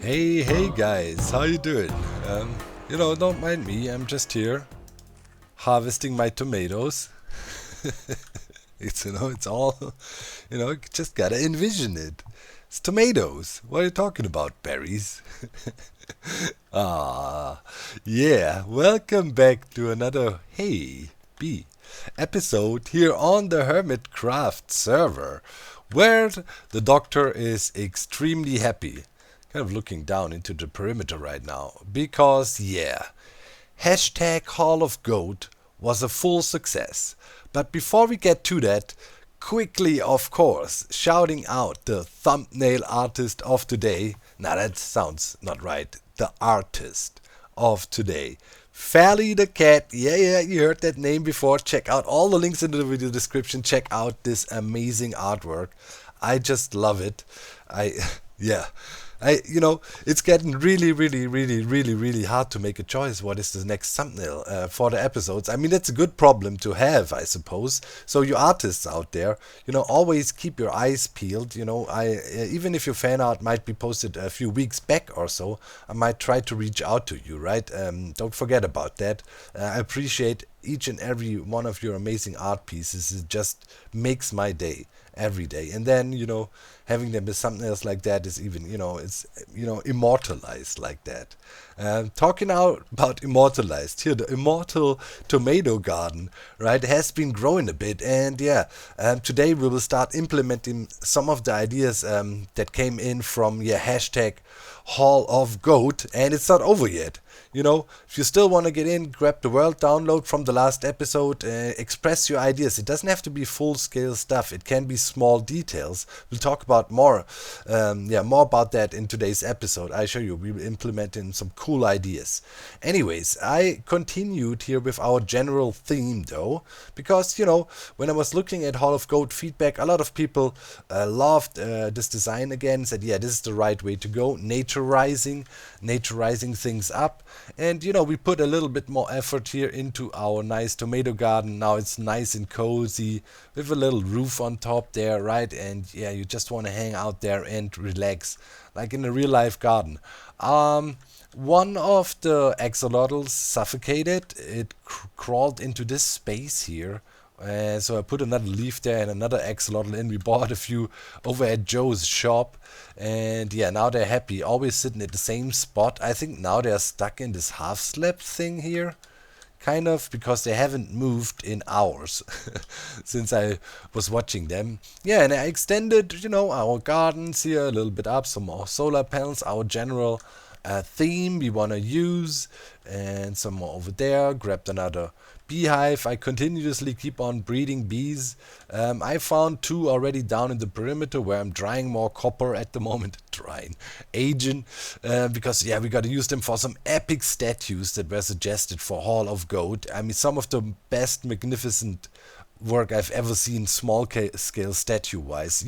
Hey guys, how you doing? Don't mind me, I'm just here harvesting my tomatoes. It's all, you just gotta envision it. It's tomatoes. What are you talking about, berries? Ah, yeah, welcome back to another Hey B episode here on the Hermitcraft server, where the doctor is extremely happy. Kind of looking down into the perimeter right now, because yeah, hashtag Hall of Goat was a full success. But before we get to that, quickly, of course, shouting out the thumbnail artist of today. Now that sounds not right. The artist of today. Fally the cat. Yeah, you heard that name before. Check out all the links in the video description. Check out this amazing artwork. I just love it. Yeah. It's getting really hard to make a choice. What is the next thumbnail for the episodes? I mean, that's a good problem to have, I suppose. So you artists out there, always keep your eyes peeled. Even if your fan art might be posted a few weeks back or so, I might try to reach out to you, right? Don't forget about that. I appreciate each and every one of your amazing art pieces. It just makes my day every day. And then, having them as thumbnails like that is even, it's, immortalized like that. Talking now about immortalized, here, the immortal tomato garden, right, has been growing a bit. And yeah, today we will start implementing some of the ideas that came in from, hashtag Hall of Goat. And it's not over yet. If you still want to get in, grab the world download from the last episode, express your ideas. It doesn't have to be full-scale stuff. It can be small details. We'll talk about more about that in today's episode. I show you, we will implement in some cool ideas. Anyways, I continued here with our general theme though, because, when I was looking at Hall of Goat feedback, a lot of people loved this design again, said, yeah, this is the right way to go, naturizing things up. And we put a little bit more effort here into our nice tomato garden. Now it's nice and cozy with a little roof on top there, right? And yeah, you just want to hang out there and relax like in a real life garden. One of the axolotls suffocated. It crawled into this space here. So I put another leaf there and another axolotl in. We bought a few over at Joe's shop. And yeah, now they're happy. Always sitting at the same spot. I think now they're stuck in this half-slab thing here. Kind of, because they haven't moved in hours since I was watching them. Yeah, and I extended, our gardens here a little bit up. Some more solar panels. Our general theme we want to use. And some more over there. Grabbed another beehive. I continuously keep on breeding bees. I found 2 already down in the perimeter where I'm drying more copper at the moment. Aging. Because, yeah, we got to use them for some epic statues that were suggested for Hall of Goat. I mean, some of the best magnificent work I've ever seen small scale statue wise.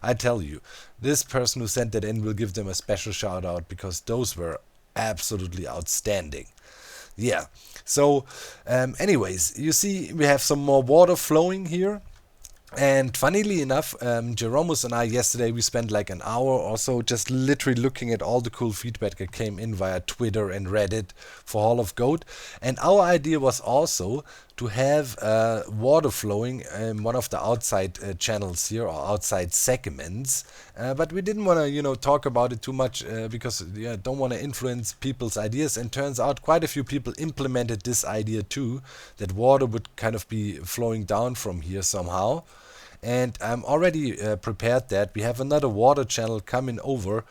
I tell you, this person who sent that in will give them a special shout out because those were absolutely outstanding. Yeah, so anyways, you see we have some more water flowing here. And funnily enough, Jeromus and I yesterday, we spent like an hour or so just literally looking at all the cool feedback that came in via Twitter and Reddit for Hall of Goat. And our idea was also to have water flowing in one of the outside channels here, or outside segments. But we didn't want to, talk about it too much because don't want to influence people's ideas. And turns out quite a few people implemented this idea too, that water would kind of be flowing down from here somehow. And I'm already prepared that we have another water channel coming over,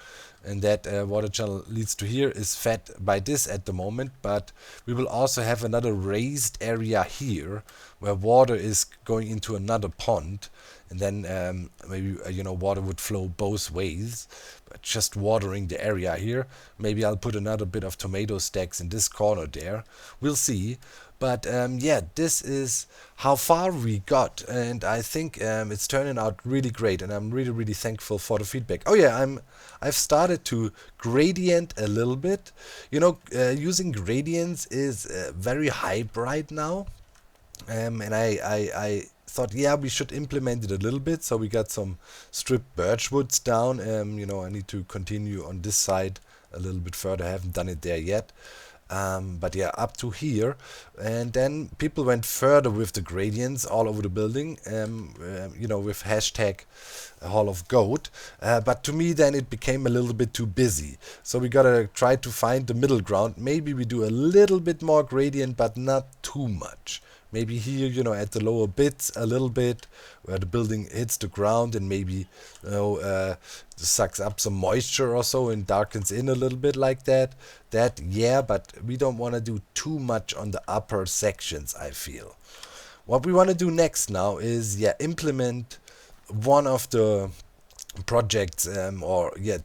and that water channel leads to here, is fed by this at the moment. But we will also have another raised area here where water is going into another pond, and then maybe water would flow both ways, but just watering the area here. Maybe I'll put another bit of tomato stacks in this corner there. We'll see. But yeah, this is how far we got, and I think it's turning out really great, and I'm really thankful for the feedback. Oh yeah, I've started to gradient a little bit. Using gradients is very hype right now, and I thought, yeah, we should implement it a little bit. So we got some stripped birch woods down. I need to continue on this side a little bit further. I haven't done it there yet. But yeah, up to here, and then people went further with the gradients all over the building, with hashtag Hall of Goat. But to me, then it became a little bit too busy. So we gotta try to find the middle ground. Maybe we do a little bit more gradient, but not too much. Maybe here, at the lower bits a little bit, where the building hits the ground and maybe, sucks up some moisture or so and darkens in a little bit like that. Yeah, but we don't want to do too much on the upper sections, I feel. What we want to do next now is, implement one of the projects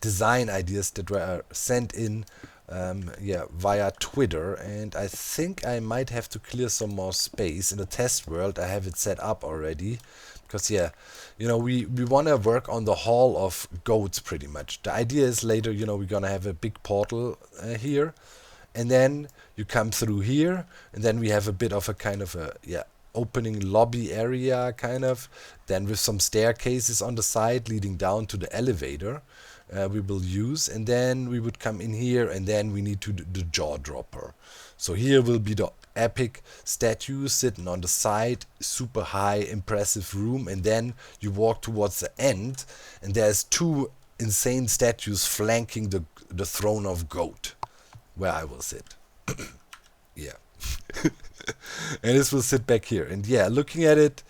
design ideas that were sent in via Twitter, and I think I might have to clear some more space in the test world. I have it set up already because we want to work on the Hall of Goats pretty much. The idea is later, we're gonna have a big portal here, and then you come through here, and then we have a bit of a kind of a opening lobby area kind of, then with some staircases on the side leading down to the elevator we will use, and then we would come in here, and then we need to do the jaw dropper. So here will be the epic statue sitting on the side, super high impressive room, and then you walk towards the end and there's two insane statues flanking the throne of goat where I will sit. Yeah. And this will sit back here, and looking at it,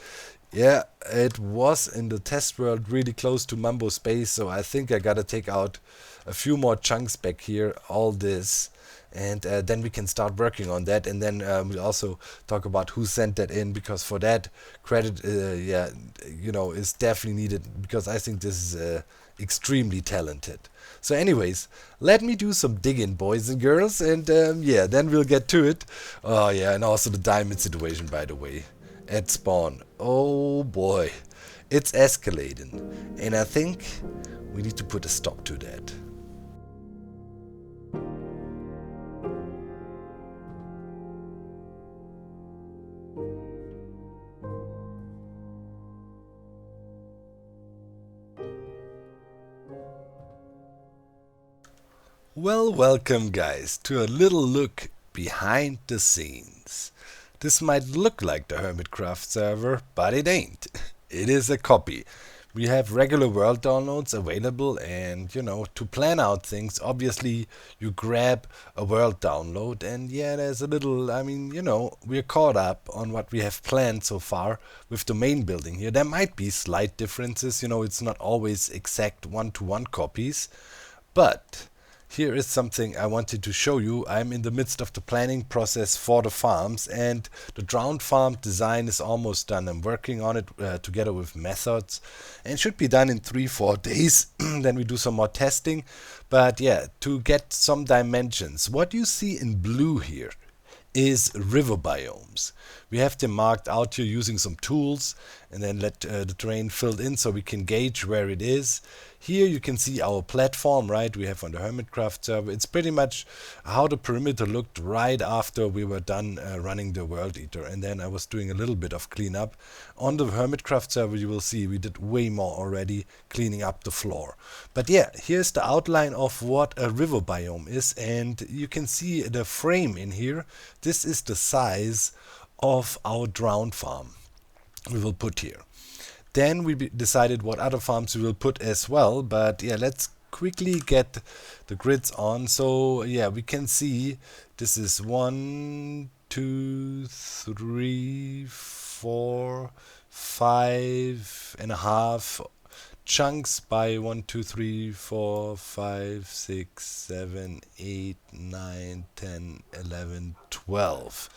it was in the test world really close to Mambo space, so I think I gotta take out a few more chunks back here, all this, and then we can start working on that, and then we'll also talk about who sent that in, because for that credit is definitely needed, because I think this is extremely talented. So anyways, let me do some digging, boys and girls, and then we'll get to it. Oh yeah, and also the diamond situation, by the way, at spawn. Oh boy, it's escalating, and I think we need to put a stop to that. Well, welcome guys to a little look behind the scenes. This might look like the Hermitcraft server, but it ain't. It is a copy. We have regular world downloads available, and to plan out things, obviously you grab a world download, and there's a little, we're caught up on what we have planned so far with the main building here. There might be slight differences, it's not always exact one-to-one copies, but here is something I wanted to show you. I'm in the midst of the planning process for the farms, and the drowned farm design is almost done. I'm working on it together with methods, and should be done in 3-4 days. Then we do some more testing, but to get some dimensions. What you see in blue here is river biomes. We have them marked out here using some tools, and then let the terrain filled in so we can gauge where it is. Here you can see our platform, right, we have on the Hermitcraft server. It's pretty much how the perimeter looked right after we were done running the World Eater, and then I was doing a little bit of cleanup. On the Hermitcraft server you will see we did way more already, cleaning up the floor. But here's the outline of what a river biome is, and you can see the frame in here. This is the size of our drowned farm we will put here. Then we decided what other farms we will put as well, but let's quickly get the grids on. So we can see this is 1, 2, 3, 4, 5.5 chunks by 1, 2, 3, 4, 5, 6, 7, 8, 9, 10, 11, 12.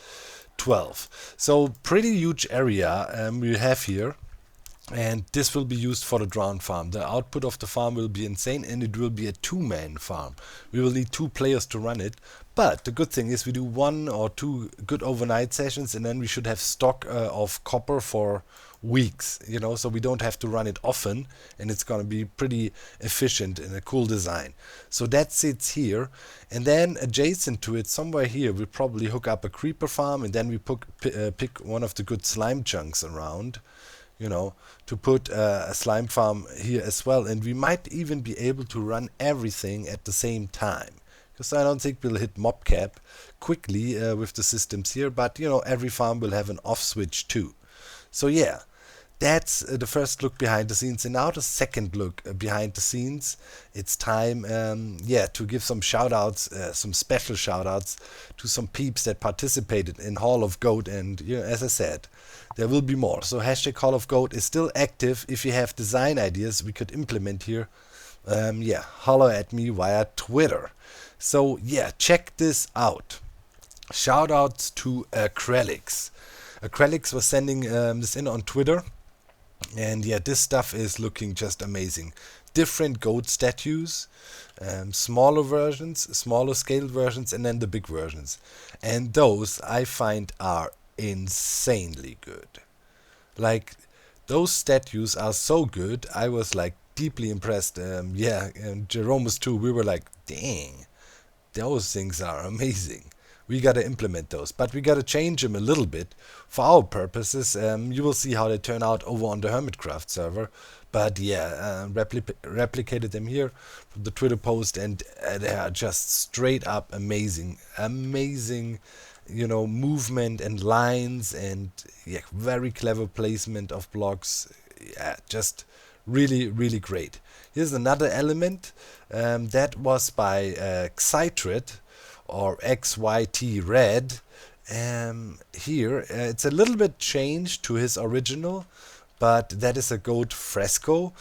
So pretty huge area we have here. And this will be used for the drowned farm. The output of the farm will be insane, and it will be a 2-man farm. We will need 2 players to run it. But the good thing is we do 1 or 2 good overnight sessions, and then we should have stock of copper for weeks, so we don't have to run it often, and it's going to be pretty efficient and a cool design. So that sits here, and then adjacent to it somewhere here we probably hook up a creeper farm, and then we pick one of the good slime chunks around, to put a slime farm here as well. And we might even be able to run everything at the same time. because I don't think we'll hit mob cap quickly with the systems here, but you know, every farm will have an off switch too. So yeah, that's the first look behind the scenes, and now the second look behind the scenes. It's time, yeah, to give some shout outs, some special shout outs to some peeps that participated in Hall of Goat, and you know, as I said, there will be more. So hashtag Hall of Goat is still active. If you have design ideas we could implement here, yeah, holler at me via Twitter. So yeah, check this out. Shout outs to Acrylics. Acrylics was sending this in on Twitter. And yeah, this stuff is looking just amazing. Different goat statues, smaller versions, smaller scale versions, and then the big versions. And those I find are insanely good. Like, those statues are so good. I was like deeply impressed. Yeah, and Jerome's too. We were like, dang, those things are amazing. We gotta implement those, but we gotta change them a little bit for our purposes. You will see how they turn out over on the Hermitcraft server. But yeah, replicated them here from the Twitter post, and they are just straight up amazing, amazing. You know, movement and lines, and yeah, very clever placement of blocks. Yeah, just really, really great. Here's another element that was by Xytrid, or XYT Red. Here it's a little bit changed to his original, but that is a goat fresco,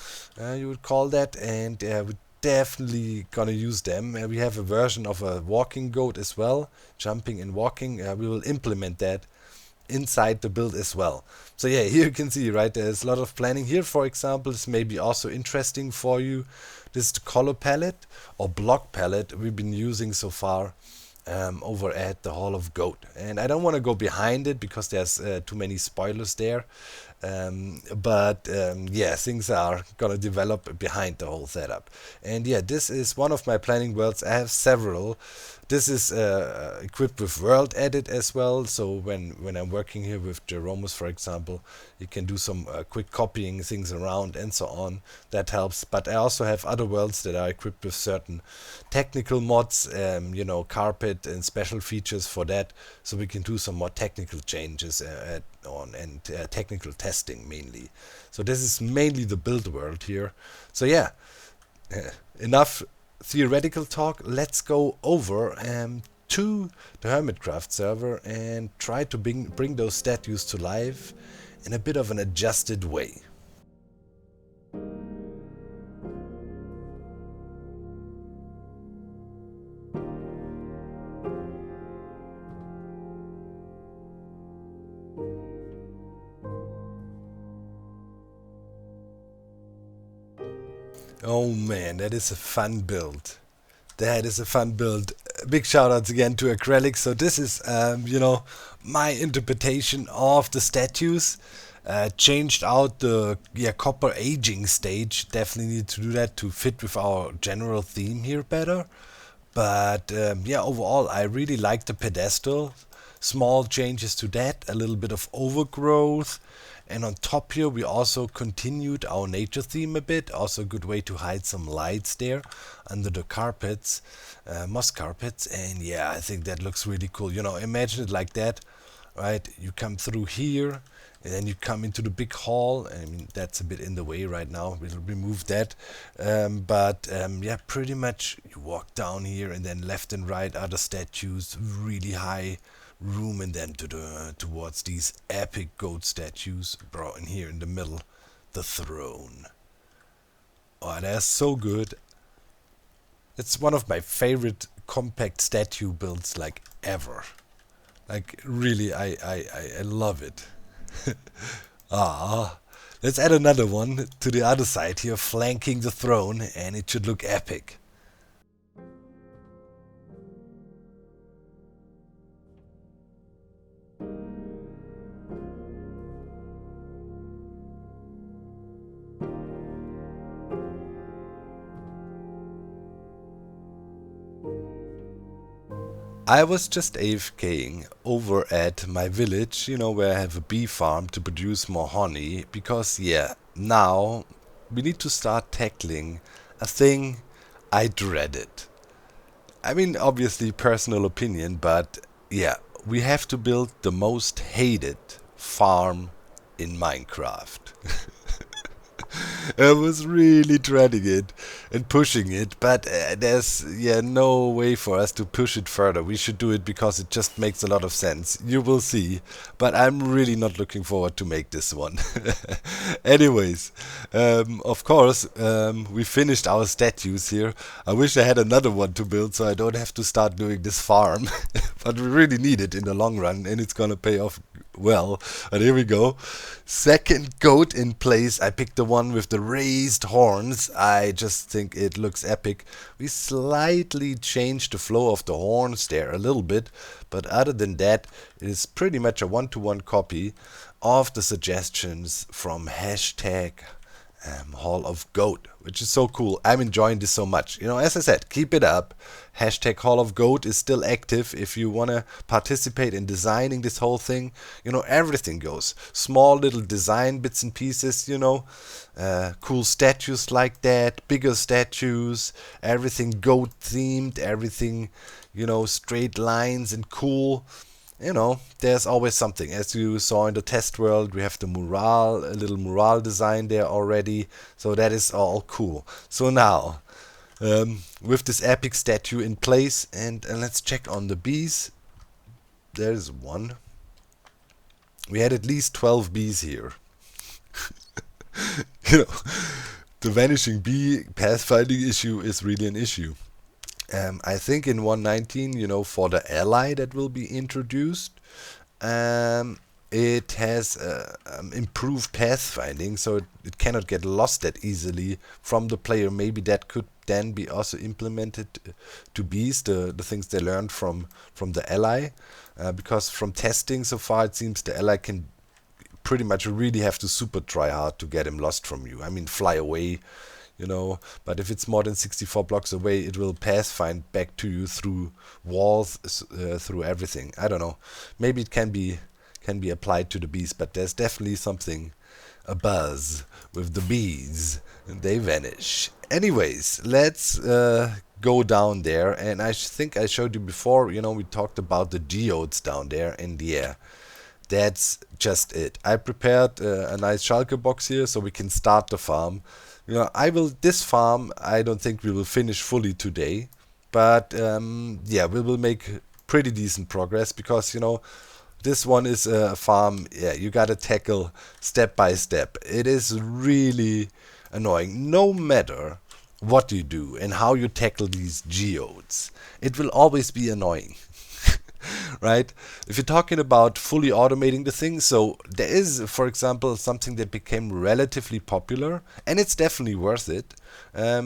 you would call that, and we definitely gonna use them. We have a version of a walking goat as well, jumping and walking. We will implement that inside the build as well. So yeah, here you can see, right, there's a lot of planning here. For example, this may be also interesting for you. This is the color palette or block palette we've been using so far over at the Hall of Goat, and I don't want to go behind it because there's too many spoilers there, but yeah, things are gonna develop behind the whole setup. And yeah, this is one of my planning worlds. I have several. This is equipped with world edit as well, so when I'm working here with Jeromus, for example, you can do some quick copying things around and so on. That helps. But I also have other worlds that are equipped with certain technical mods, you know, carpet and special features for that, so we can do some more technical changes and technical testing mainly. So this is mainly the build world here. So yeah, enough theoretical talk. Let's go over to the Hermitcraft server and try to bring those statues to life in a bit of an adjusted way. Oh man, that is a fun build. That is a fun build. Big shout outs again to Acrylics. So this is, you know, my interpretation of the statues. Changed out the copper aging stage. Definitely need to do that to fit with our general theme here better. But yeah, overall I really like the pedestal. Small changes to that, a little bit of overgrowth. And on top here we also continued our nature theme a bit. Also a good way to hide some lights there under the carpets, moss carpets. And yeah, I think that looks really cool. You know, imagine it like that, right? You come through here and then you come into the big hall. I mean, that's a bit in the way right now. We'll remove that. But yeah, pretty much you walk down here and then left and right are the statues, really high room, and then towards these epic goat statues, bro. And here in the middle, the throne. Oh, that's so good. It's one of my favorite compact statue builds like ever. Like really, I love it. Ah, let's add another one to the other side here, flanking the throne, and it should look epic. I was just AFKing over at my village, you know, where I have a bee farm to produce more honey, because yeah, now we need to start tackling a thing I dreaded. I mean, obviously personal opinion, but yeah, we have to build the most hated farm in Minecraft. I was really dreading it and pushing it, but there's no way for us to push it further. We should do it because it just makes a lot of sense. You will see, but I'm really not looking forward to make this one. Anyways, of course, we finished our statues here. I wish I had another one to build so I don't have to start doing this farm, but we really need it in the long run, and it's gonna pay off well. And here we go. Second goat in place. I picked the one with the raised horns. I just think it looks epic. We slightly changed the flow of the horns there a little bit, but other than that, it is pretty much a one-to-one copy of the suggestions from hashtag Hall of Goat, which is so cool. I'm enjoying this so much. As I said, keep it up. Hashtag Hall of Goat is still active if you want to participate in designing this whole thing. Everything goes. Small little design bits and pieces, cool statues like that, bigger statues, everything goat themed, everything, straight lines and cool. There's always something. As you saw in the test world, we have the mural, a little mural design there already. So that is all cool. So now, with this epic statue in place, and let's check on the bees. There's one. We had at least 12 bees here. The vanishing bee pathfinding issue is really an issue. I think in 1.19, for the ally that will be introduced, it has improved pathfinding, so it cannot get lost that easily from the player. Maybe that could then be also implemented to bees, the things they learned from the ally, because from testing so far it seems the ally can pretty much really have to super try hard to get him lost from you. I mean, fly away. But if it's more than 64 blocks away, it will pathfind back to you through walls, through everything. I don't know. Maybe it can be applied to the bees, but there's definitely something, a buzz with the bees, and they vanish. Anyways, let's go down there, and I think I showed you before. We talked about the geodes down there, and yeah, that's just it. I prepared a nice shulker box here, so we can start the farm. This farm, I don't think we will finish fully today, but we will make pretty decent progress because, this one is a farm, you gotta tackle step by step. It is really annoying. No matter what you do and how you tackle these geodes, it will always be annoying. Right? If you're talking about fully automating the thing, so there is, for example, something that became relatively popular, and it's definitely worth it.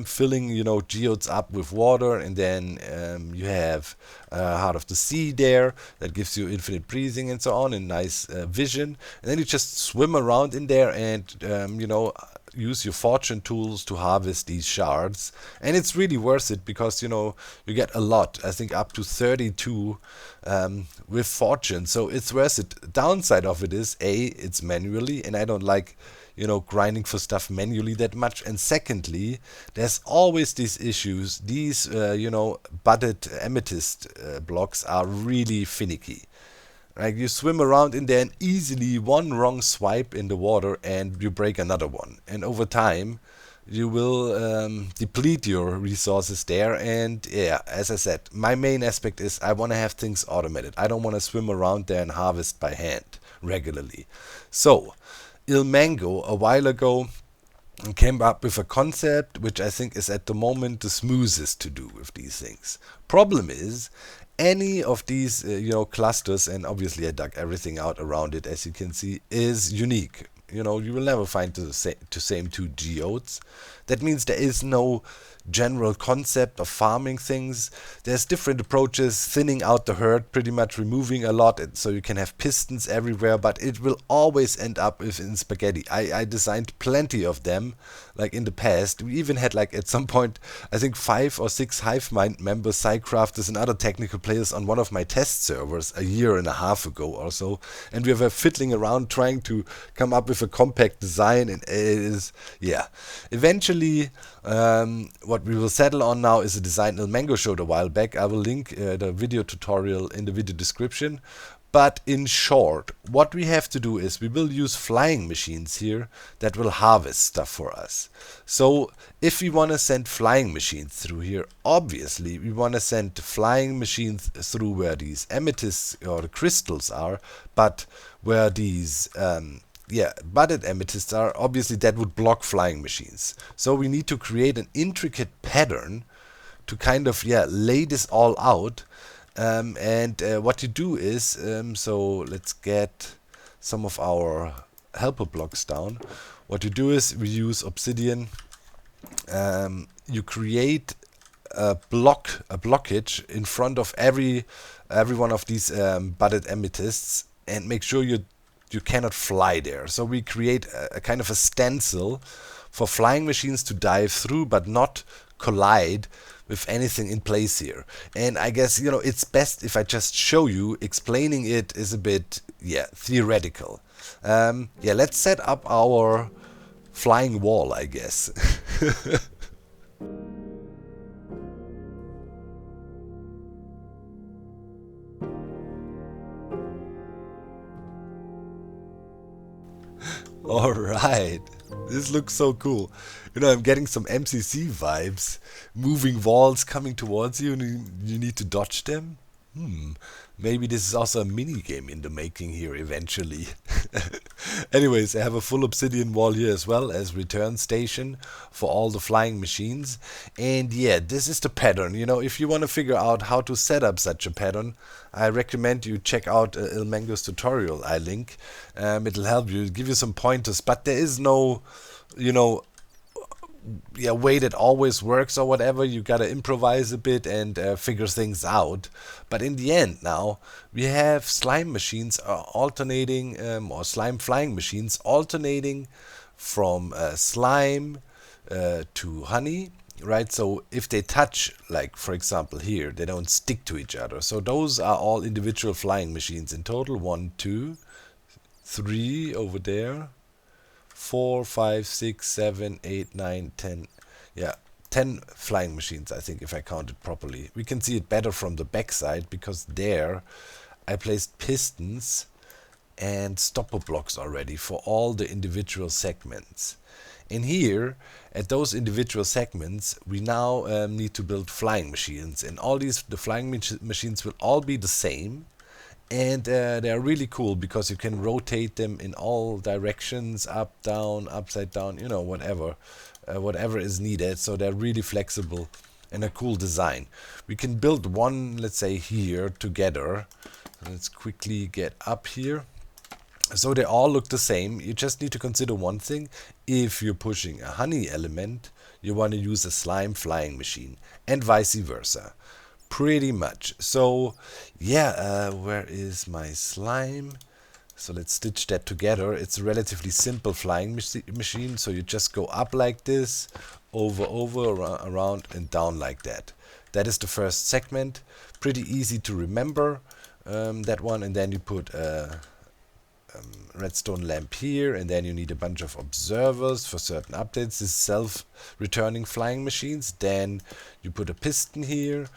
Filling, geodes up with water, and then you have Heart of the Sea there that gives you infinite breathing and so on, and nice vision. And then you just swim around in there and use your fortune tools to harvest these shards, and it's really worth it because you get a lot. I think up to 32 with fortune, so it's worth it. Downside of it is it's manually, and I don't like grinding for stuff manually that much, and secondly, there's always these issues. These budded amethyst blocks are really finicky. Like, you swim around in there and easily one wrong swipe in the water and you break another one. And over time, you will deplete your resources there. And yeah, as I said, my main aspect is I want to have things automated. I don't want to swim around there and harvest by hand regularly. So, Il Mango, a while ago, came up with a concept which I think is at the moment the smoothest to do with these things. Problem is, any of these clusters, and obviously I dug everything out around it, as you can see, is unique. You will never find the same two geodes. That means there is no general concept of farming things. There's different approaches, thinning out the herd, pretty much removing a lot, so you can have pistons everywhere, but it will always end up in spaghetti. I designed plenty of them, like in the past. We even had, like, at some point, I think 5 or 6 Hivemind members, Psycrafters and other technical players on one of my test servers a year and a half ago or so, and we were fiddling around trying to come up with with a compact design, and it is, yeah. Eventually, what we will settle on now is a design Ilmango showed a while back. I will link the video tutorial in the video description. But in short, what we have to do is we will use flying machines here that will harvest stuff for us. So if we want to send flying machines through here, obviously we want to send flying machines through where these amethysts or the crystals are, but where these budded amethysts are, obviously that would block flying machines. So we need to create an intricate pattern to kind of lay this all out. What you do is, so let's get some of our helper blocks down. What you do is we use obsidian. You create a blockage in front of every one of these budded amethysts, and make sure you cannot fly there. So we create a kind of a stencil for flying machines to dive through, but not collide with anything in place here. And I guess, it's best if I just show you. Explaining it is a bit, theoretical. Let's set up our flying wall, I guess. Alright, this looks so cool. I'm getting some MCC vibes. Moving walls coming towards you and you need to dodge them. Maybe this is also a mini game in the making here eventually. Anyways, I have a full obsidian wall here as well as return station for all the flying machines. And this is the pattern. If you want to figure out how to set up such a pattern, I recommend you check out Ilmango's tutorial I link. It'll help you, give you some pointers, but there is no, way that always works or whatever. You gotta improvise a bit and figure things out. But in the end now, we have slime machines alternating, or slime flying machines alternating from slime to honey, right? So if they touch, like for example here, they don't stick to each other. So those are all individual flying machines in total. 1, 2, 3 over there. 4, 5, 6, 7, 8, 9, 10. 10 flying machines, I think, if I counted properly. We can see it better from the back side because there I placed pistons and stopper blocks already for all the individual segments. And here, at those individual segments, we now need to build flying machines. And the flying machines will all be the same. And they're really cool because you can rotate them in all directions, up, down, upside down, whatever is needed. So they're really flexible and a cool design. We can build one, let's say here, together. Let's quickly get up here. So they all look the same. You just need to consider one thing. If you're pushing a honey element, you want to use a slime flying machine, and vice versa. Pretty much. So where is my slime? So let's stitch that together. It's a relatively simple flying machine. So you just go up like this, over, around and down like that. That is the first segment. Pretty easy to remember, that one. And then you put a redstone lamp here, and then you need a bunch of observers for certain updates. This self-returning flying machines. Then you put a piston here.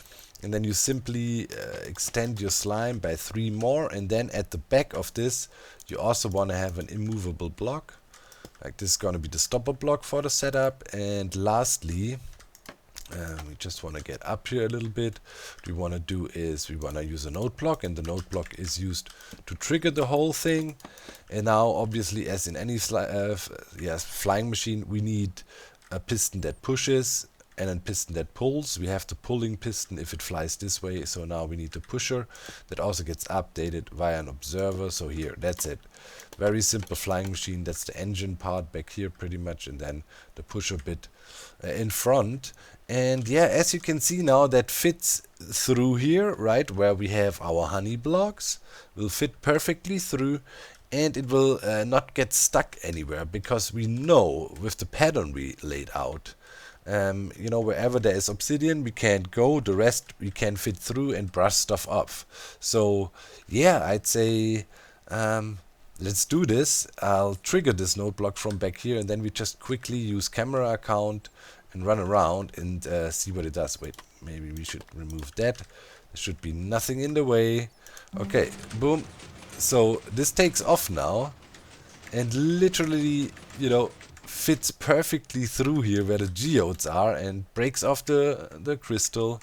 And then you simply extend your slime by 3 more. And then at the back of this, you also want to have an immovable block. Like this is going to be the stopper block for the setup. And lastly, we just want to get up here a little bit. What we want to do is we want to use a node block. And the node block is used to trigger the whole thing. And now, obviously, as in any flying machine, we need a piston that pushes and a piston that pulls. We have the pulling piston if it flies this way. So now we need the pusher that also gets updated via an observer. So here, that's it. Very simple flying machine. That's the engine part back here pretty much, and then the pusher bit in front. And as you can see now, that fits through here, right, where we have our honey blocks. Will fit perfectly through, and it will not get stuck anywhere because we know with the pattern we laid out, wherever there is obsidian we can't go, the rest we can fit through and brush stuff off. So I'd say let's do this. I'll trigger this node block from back here, and then we just quickly use camera account and run around and see what it does. Wait, maybe we should remove that. There should be nothing in the way. Okay, boom. So this takes off now, and literally, you know, fits perfectly through here where the geodes are and breaks off the crystal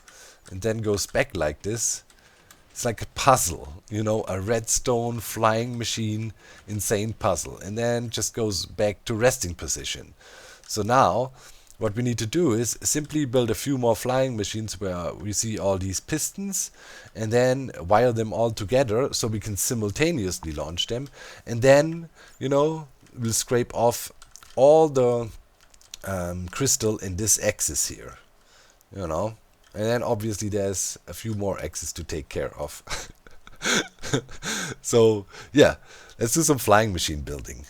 and then goes back like this. It's like a puzzle, you know, a redstone flying machine, insane puzzle, and then just goes back to resting position. So now what we need to do is simply build a few more flying machines where we see all these pistons, and then wire them all together so we can simultaneously launch them, and then, you know, we'll scrape off all the crystal in this axis here, you know. And then obviously there's a few more axes to take care of. So yeah, let's do some flying machine building.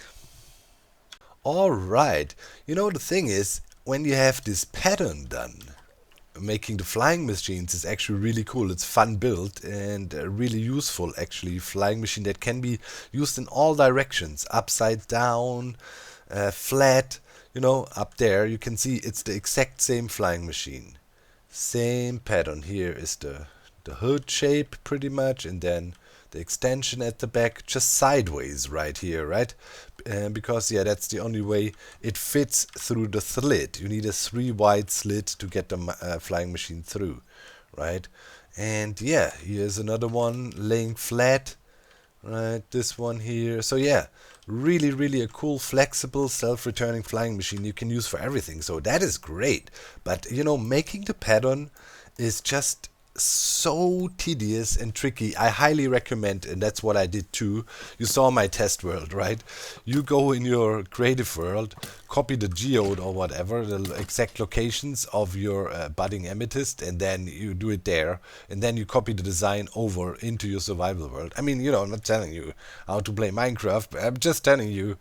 Alright, you know, the thing is, when you have this pattern done, making the flying machines is actually really cool. It's fun build and really useful actually. Flying machine that can be used in all directions, upside down, flat, you know. Up there you can see it's the exact same flying machine. Same pattern. Here is the hood shape pretty much, and then the extension at the back just sideways right here, right? Because yeah, that's the only way it fits through the slit. You need a 3 wide slit to get the flying machine through, right? And yeah, here's another one laying flat, right? This one here. So yeah, really a cool, flexible, self-returning flying machine you can use for everything. So that is great. But you know, making the pattern is just so tedious and tricky. I highly recommend, and that's what I did too. You saw my test world, right? You go in your creative world, copy the geode or whatever, the exact locations of your budding amethyst, and then you do it there, and then you copy the design over into your survival world. I mean, you know, I'm not telling you how to play Minecraft, but I'm just telling you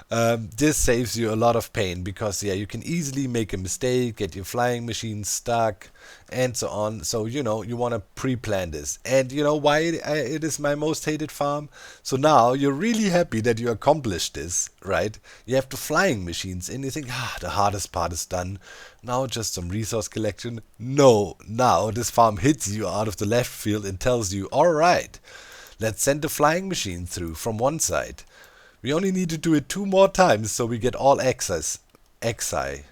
this saves you a lot of pain, because yeah, you can easily make a mistake, get your flying machine stuck, and so on. So you know, you want to pre-plan this. And you know why it is my most hated farm? So now you're really happy that you accomplished this, right? You have the flying machines and you think, the hardest part is done. Now just some resource collection. No, now this farm hits you out of the left field and tells you, alright, let's send the flying machine through from one side. We only need to do it 2 more times, so we get all access. Xi.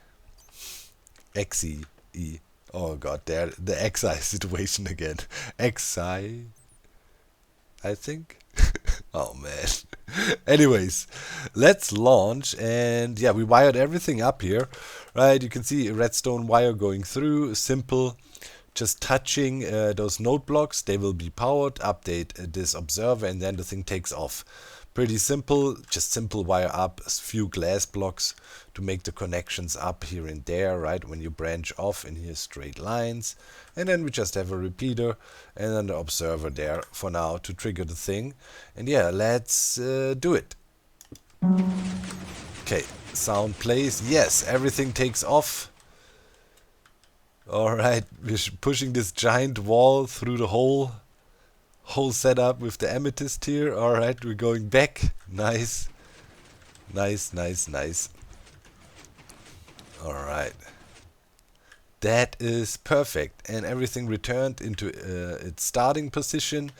Xe. Oh god, there, the Xi situation again. Xi, I think. Oh man. Anyways, let's launch, and yeah, we wired everything up here, right? You can see a redstone wire going through, simple. Just touching those node blocks, they will be powered. Update this observer, and then the thing takes off. Pretty simple, just simple wire up, a few glass blocks to make the connections up here and there, right? When you branch off in here, straight lines. And then we just have a repeater and then the observer there for now to trigger the thing. And yeah, let's do it. Okay, sound plays. Yes, everything takes off. Alright, we're pushing this giant wall through the whole setup with the amethyst here. Alright, we're going back. Nice. Nice. Alright. That is perfect. And everything returned into its starting position.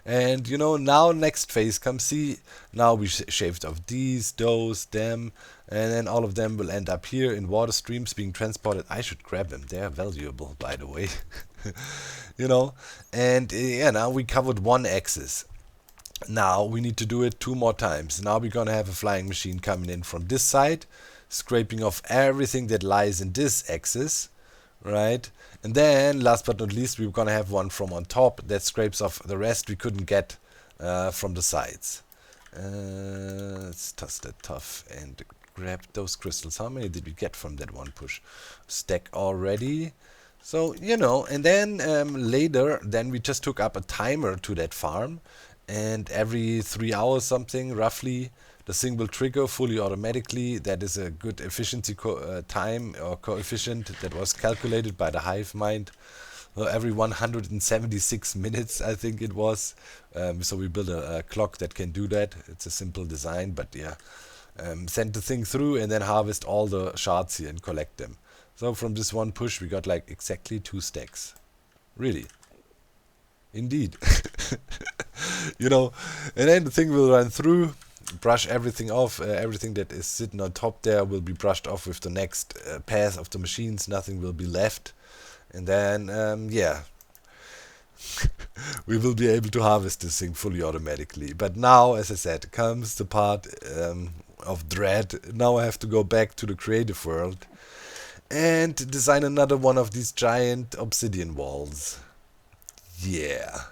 And you know, now next phase comes. See, now we shaved off these, those, them, and then all of them will end up here in water streams being transported. I should grab them. They are valuable, by the way. You know, and yeah, now we covered one axis. Now we need to do it 2 more times. Now we're gonna have a flying machine coming in from this side, scraping off everything that lies in this axis, right? And then, last but not least, we're gonna have one from on top that scrapes off the rest we couldn't get from the sides. Let's test that tough and grab those crystals. How many did we get from that one push? Stack already. So, you know, and then later, then we just took up a timer to that farm, and every 3 hours something, roughly, the thing will trigger fully automatically. That is a good efficiency time or coefficient that was calculated by the hive mind. every 176 minutes, I think it was. So we built a clock that can do that. It's a simple design, but yeah. Send the thing through and then harvest all the shards here and collect them. So from this one push we got like exactly 2 stacks. Really. Indeed. You know, and then the thing will run through, brush everything off. Everything that is sitting on top there will be brushed off with the next pass of the machines. Nothing will be left. And then, yeah, we will be able to harvest this thing fully automatically. But now, as I said, comes the part of dread. Now I have to go back to the creative world and design another one of these giant obsidian walls. Yeah.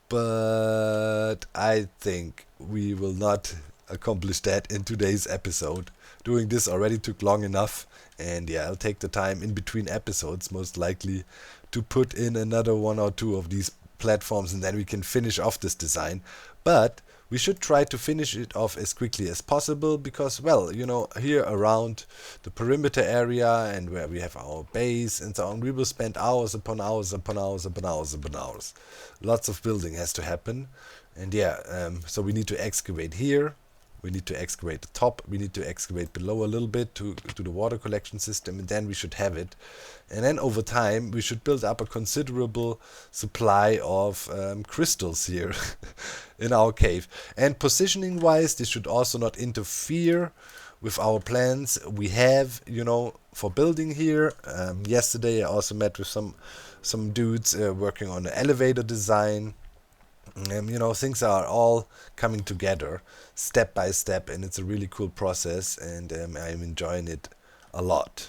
But I think we will not accomplish that in today's episode. Doing this already took long enough, and yeah, I'll take the time in between episodes most likely to put in another 1 or 2 of these platforms, and then we can finish off this design. But we should try to finish it off as quickly as possible because, well, you know, here around the perimeter area and where we have our base and so on, we will spend hours upon hours upon hours upon hours upon hours. Lots of building has to happen. And yeah, so we need to excavate here. We need to excavate the top. We need to excavate below a little bit to the water collection system, and then we should have it. And then over time, we should build up a considerable supply of crystals here in our cave. And positioning-wise, this should also not interfere with our plans we have, you know, for building here. Yesterday, I also met with some dudes working on an elevator design. You know, things are all coming together step by step, and it's a really cool process, and I'm enjoying it a lot.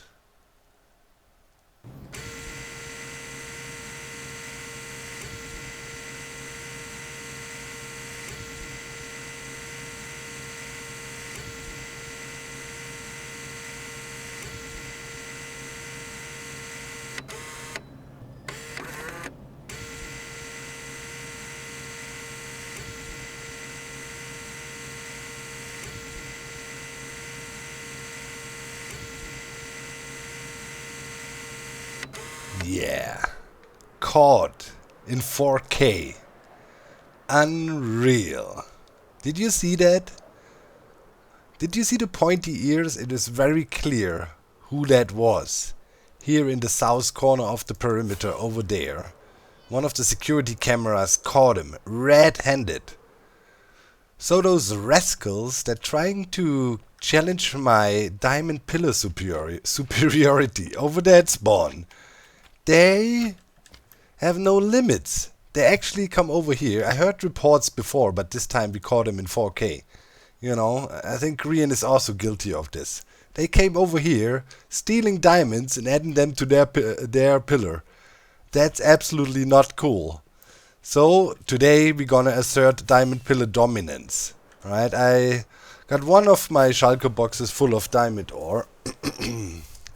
Yeah, caught in 4K. Unreal. Did you see that? Did you see the pointy ears? It is very clear who that was. Here in the south corner of the perimeter over there. One of the security cameras caught him red-handed. So those rascals that trying to challenge my diamond pillar superiority over that spawn, they have no limits. They actually come over here. I heard reports before, but this time we caught them in 4K. You know, I think Korean is also guilty of this. They came over here, stealing diamonds and adding them to their pillar. That's absolutely not cool. So today we're gonna assert diamond pillar dominance. Right? I got one of my shulker boxes full of diamond ore.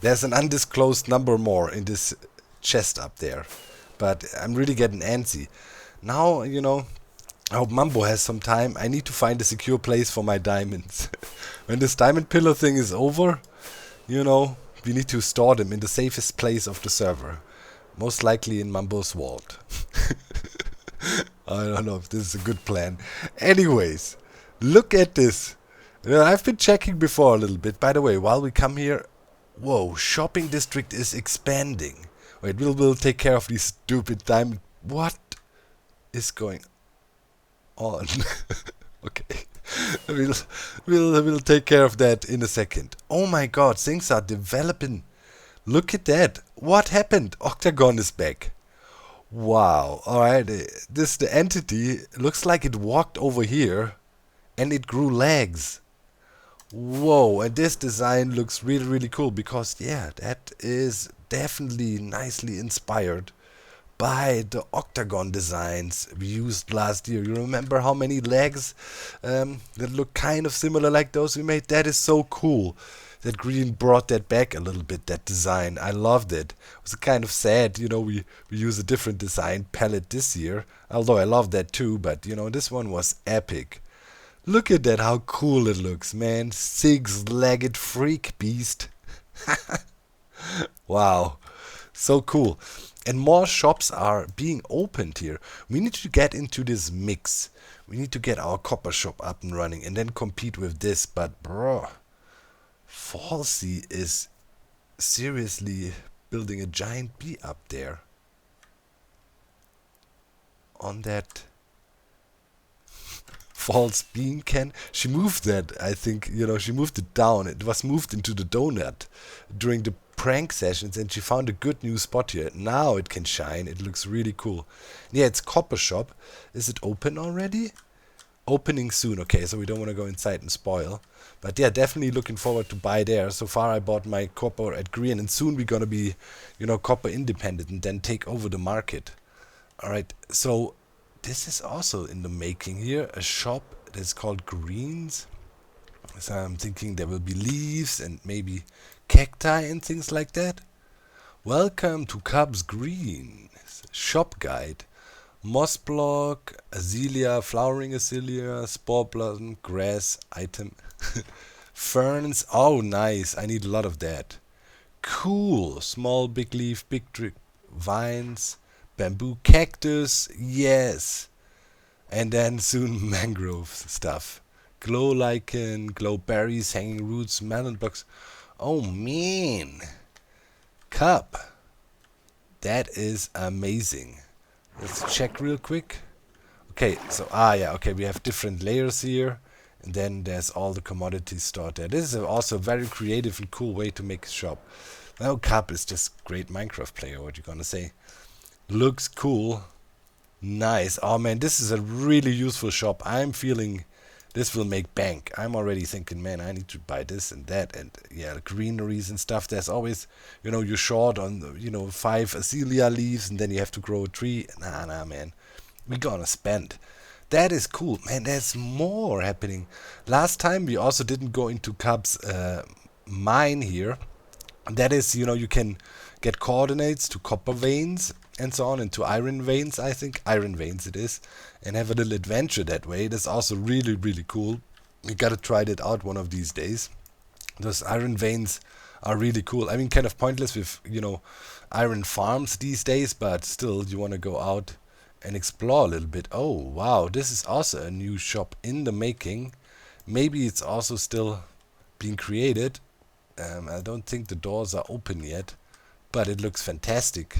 There's an undisclosed number more in this chest up there, but I'm really getting antsy. Now, you know, I hope Mambo has some time. I need to find a secure place for my diamonds. When this diamond pillar thing is over, you know, we need to store them in the safest place of the server. Most likely in Mambo's vault. I don't know if this is a good plan. Anyways, look at this. I've been checking before a little bit. By the way, while we come here, whoa, shopping district is expanding. Wait, we'll take care of these stupid diamond. What is going on? Okay, we'll take care of that in a second. Oh my God, things are developing. Look at that. What happened? Octagon is back. Wow. All right, the entity looks like it walked over here, and it grew legs. Whoa, and this design looks really, really cool because, yeah, that is definitely nicely inspired by the octagon designs we used last year. You remember how many legs that look kind of similar like those we made? That is so cool that Green brought that back a little bit, that design. I loved it. It was kind of sad, you know, we use a different design palette this year, although I love that too, but, you know, this one was epic. Look at that, how cool it looks, man. Six-legged freak beast. Wow, so cool. And more shops are being opened here. We need to get into this mix. We need to get our copper shop up and running and then compete with this. But bro, Falsey is seriously building a giant bee up there. On that false bean can. She moved that, I think, she moved it down. It was moved into the donut during the prank sessions, and she found a good new spot here. Now it can shine. It looks really cool. Yeah, it's copper shop. Is it open already? Opening soon. Okay, so we don't want to go inside and spoil. But yeah, definitely looking forward to buy there. So far I bought my copper at green, and soon we're gonna be, copper independent and then take over the market. Alright, so this is also in the making here. A shop that's called Greens. So I'm thinking there will be leaves and maybe cacti and things like that. Welcome to Cubs Green. Shop guide. Moss block, azalea, flowering azalea, spore blossom, grass, item, ferns. Oh, nice. I need a lot of that. Cool. Small, big leaf, big vines, bamboo, cactus. Yes. And then soon mangrove stuff. Glow lichen, glow berries, hanging roots, melon blocks. Oh, man. Cup. That is amazing. Let's check real quick. Okay, so, okay, we have different layers here. And then there's all the commodities stored there. This is also a very creative and cool way to make a shop. Well, Cup is just great Minecraft player, what you gonna say. Looks cool. Nice. Oh man, this is a really useful shop. I'm feeling this will make bank. I'm already thinking, man, I need to buy this and that, and yeah, greeneries and stuff. There's always, you're short on, 5 azalea leaves, and then you have to grow a tree. Nah, man, we gonna spend. That is cool, man. There's more happening. Last time we also didn't go into Cub's mine here. That is, you can get coordinates to copper veins and so on, into iron veins, I think. Iron veins it is. And have a little adventure that way. That's also really, really cool. We gotta try that out one of these days. Those iron veins are really cool. I mean, kind of pointless with, iron farms these days, but still, you want to go out and explore a little bit. Oh, wow. This is also a new shop in the making. Maybe it's also still being created. I don't think the doors are open yet, but it looks fantastic.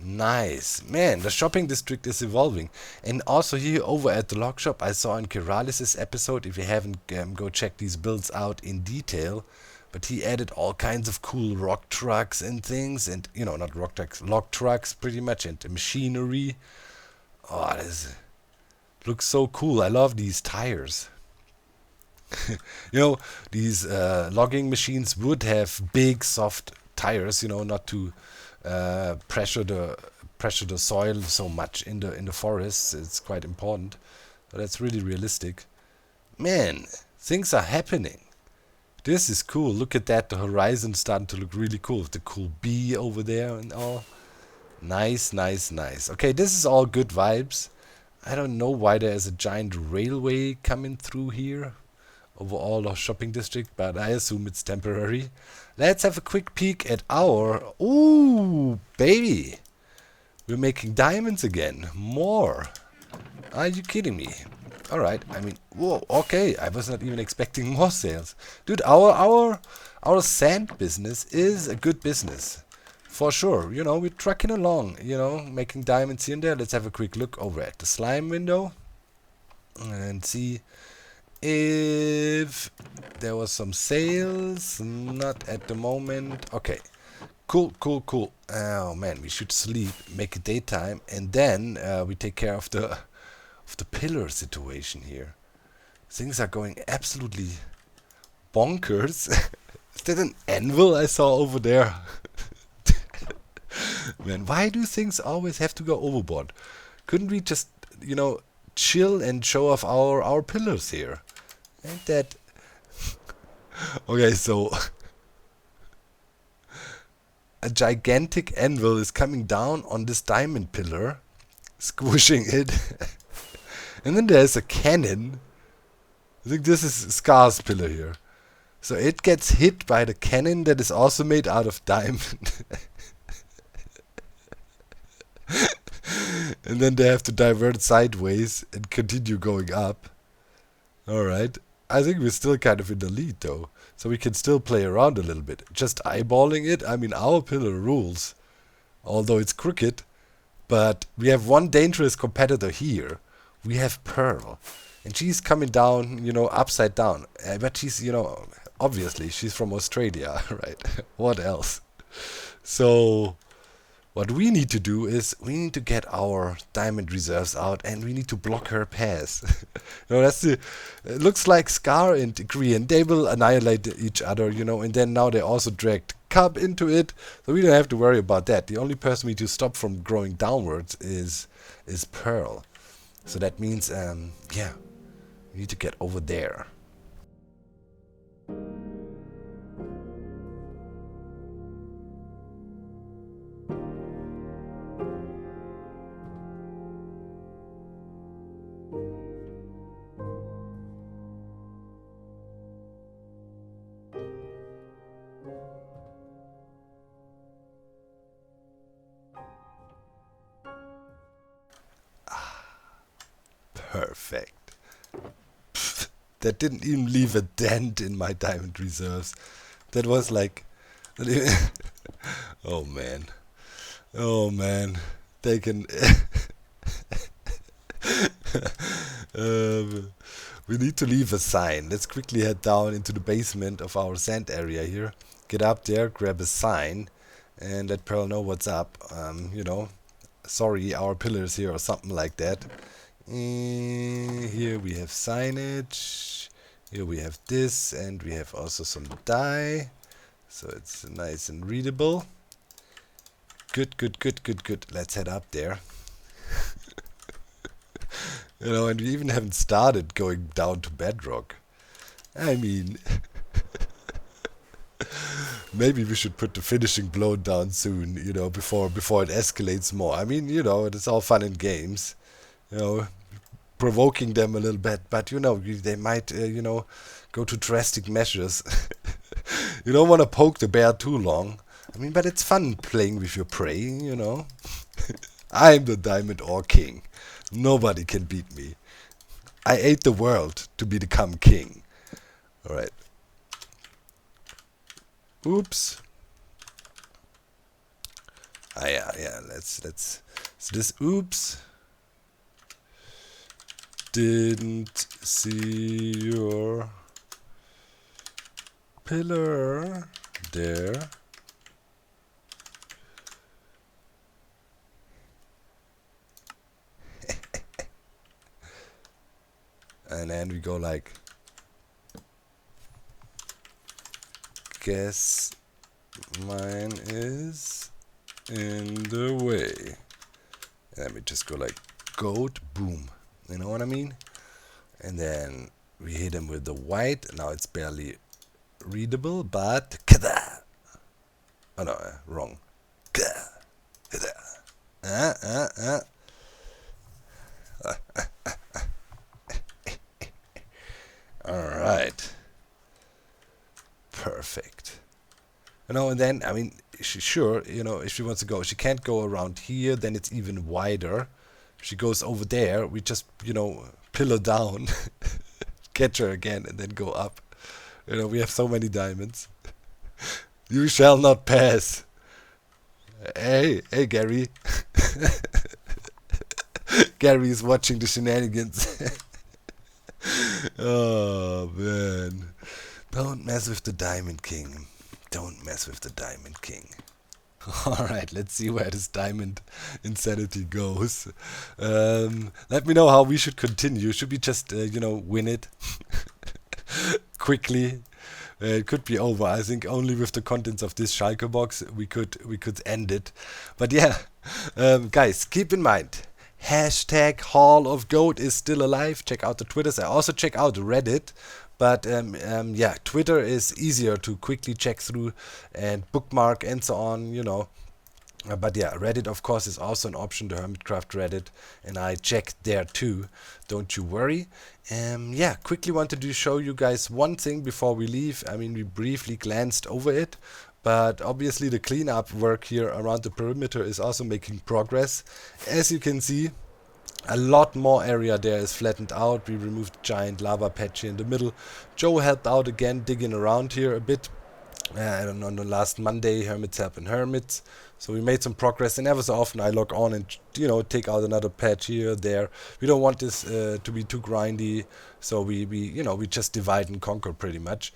Nice. Man, the shopping district is evolving. And also here over at the log shop, I saw in Keralis' episode, if you haven't, go check these builds out in detail. But he added all kinds of cool rock trucks and things. And, not rock trucks, log trucks pretty much. And machinery. Oh, this looks so cool. I love these tires. These logging machines would have big, soft tires, not to pressure the soil so much in the forests. It's quite important. But that's really realistic. Man, things are happening. This is cool. Look at that. The horizon's starting to look really cool. With the cool bee over there and all. Nice, nice, nice. Okay, this is all good vibes. I don't know why there is a giant railway coming through here over all the shopping district, but I assume it's temporary. Let's have a quick peek at our... Ooh, baby! We're making diamonds again. More. Are you kidding me? Alright, I mean, whoa, okay. I was not even expecting more sales. Dude, our sand business is a good business. For sure. We're trucking along, making diamonds here and there. Let's have a quick look over at the slime window and see if there was some sales. Not at the moment. Okay. Cool. Oh man, we should sleep, make it daytime, and then we take care of the pillar situation here. Things are going absolutely bonkers. Is that an anvil I saw over there? Man, why do things always have to go overboard? Couldn't we just, chill and show off our pillars here? Ain't that... Okay, so... a gigantic anvil is coming down on this diamond pillar, squishing it. And then there's a cannon. I think this is Scar's pillar here. So it gets hit by the cannon that is also made out of diamond. And then they have to divert sideways and continue going up. Alright. I think we're still kind of in the lead though. So we can still play around a little bit. Just eyeballing it, I mean our pillar rules. Although it's crooked. But we have one dangerous competitor here. We have Pearl. And she's coming down, upside down. But she's, obviously she's from Australia, right? What else? So what we need to do is we need to get our diamond reserves out and we need to block her pass. That's it looks like Scar and Grian, they will annihilate each other, and then now they also dragged Cub into it, so we don't have to worry about that. The only person we need to stop from growing downwards is Pearl. So that means, yeah, we need to get over there. Perfect. Pfft, that didn't even leave a dent in my diamond reserves. That was like... oh man. Oh man. They can... we need to leave a sign. Let's quickly head down into the basement of our sand area here. Get up there, grab a sign, and let Pearl know what's up. Sorry, our pillars here or something like that. Here we have signage. Here we have this, and we have also some dye. So it's nice and readable. Good, good, good, good, good. Let's head up there. And we even haven't started going down to bedrock. I mean, maybe we should put the finishing blow down soon, before it escalates more. I mean, it's all fun and games, provoking them a little bit, but they might, go to drastic measures. You don't want to poke the bear too long. I mean, but it's fun playing with your prey, I'm the diamond ore king. Nobody can beat me. I ate the world to become king. Alright. Oops. Yeah, let's so this oops. Didn't see your pillar there. And then we go like, guess mine is in the way. And then we just go like, goat, boom. You know what I mean? And then we hit him with the white. Now it's barely readable, but kada. Oh no, wrong. Alright. Perfect. And then, I mean, if she wants to go, she can't go around here, then it's even wider. If she goes over there, we just, pillar down, catch her again, and then go up. We have so many diamonds. You shall not pass. Hey, Gary. Gary is watching the shenanigans. Oh, man. Don't mess with the Diamond King. Don't mess with the Diamond King. Alright, let's see where this diamond insanity goes. Let me know how we should continue. Should we just, win it? Quickly? It could be over. I think only with the contents of this Schalke box we could end it. But yeah, guys, keep in mind, hashtag Hall of Goat is still alive. Check out the Twitters. I also check out Reddit. But yeah, Twitter is easier to quickly check through and bookmark and so on, But yeah, Reddit, of course, is also an option, the Hermitcraft Reddit, and I checked there too. Don't you worry. Yeah, quickly wanted to show you guys one thing before we leave. I mean, we briefly glanced over it, But obviously the cleanup work here around the perimeter is also making progress. As you can see, a lot more area there is flattened out. We removed giant lava patch here in the middle. Joe helped out again, digging around here a bit. On the last Monday, Hermits helping Hermits. So we made some progress, and ever so often I log on and take out another patch here, there. We don't want this to be too grindy, so we just divide and conquer pretty much.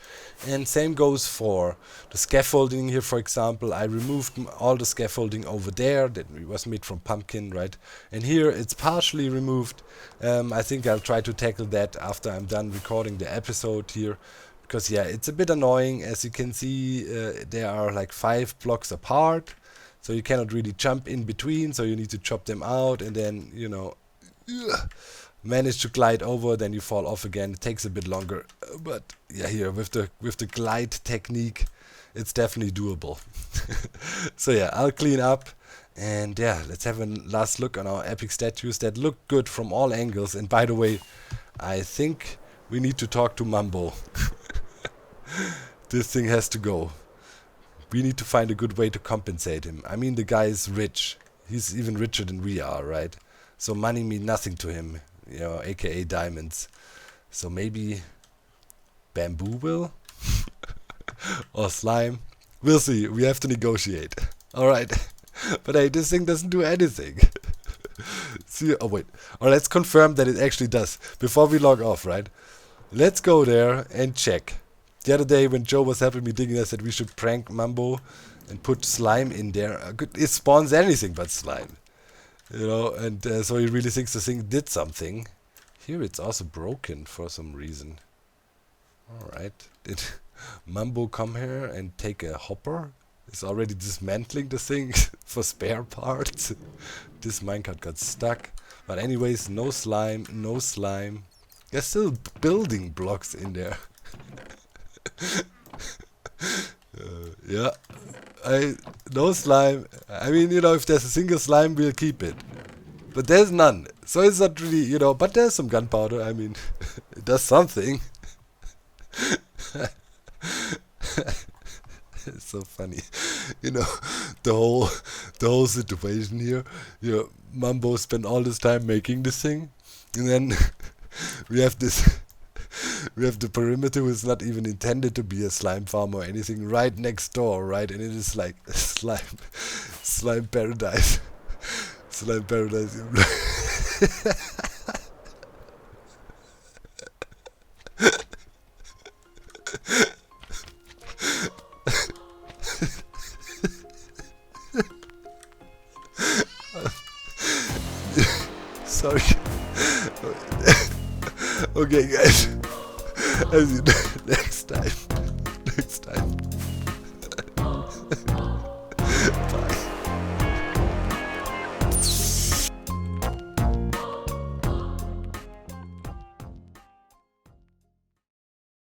And same goes for the scaffolding here, for example. I removed all the scaffolding over there that was made from pumpkin, right? And here it's partially removed. I think I'll try to tackle that after I'm done recording the episode here. Because yeah, it's a bit annoying. As you can see, there are like 5 blocks apart, so you cannot really jump in between, so you need to chop them out and then manage to glide over, then you fall off again. It takes a bit longer, but yeah, here with the glide technique, it's definitely doable. So yeah, I'll clean up, and yeah, let's have a last look on our epic statues that look good from all angles. And by the way, I think we need to talk to Mambo. This thing has to go. We need to find a good way to compensate him. I mean, the guy is rich. He's even richer than we are, right? So money means nothing to him, aka diamonds. So maybe bamboo will? Or slime? We'll see. We have to negotiate. Alright. But hey, this thing doesn't do anything. See, oh wait. Or let's confirm that it actually does. Before we log off, right? Let's go there and check. The other day when Joe was helping me digging, I said we should prank Mambo and put slime in there. It spawns anything but slime. And so he really thinks the thing did something. Here it's also broken for some reason. Alright. Did Mambo come here and take a hopper? He's already dismantling the thing for spare parts. This minecart got stuck. But anyways, no slime, no slime. There's still building blocks in there. Yeah, no slime. I mean, if there's a single slime, we'll keep it. But there's none. So it's not really, but there's some gunpowder. I mean, it does something. It's so funny. The whole situation here. Mambo spent all this time making this thing. And then we have the perimeter, who is not even intended to be a slime farm or anything, right next door, right? And it is like slime paradise. Slime paradise. Sorry. Okay, guys. As you know, next time.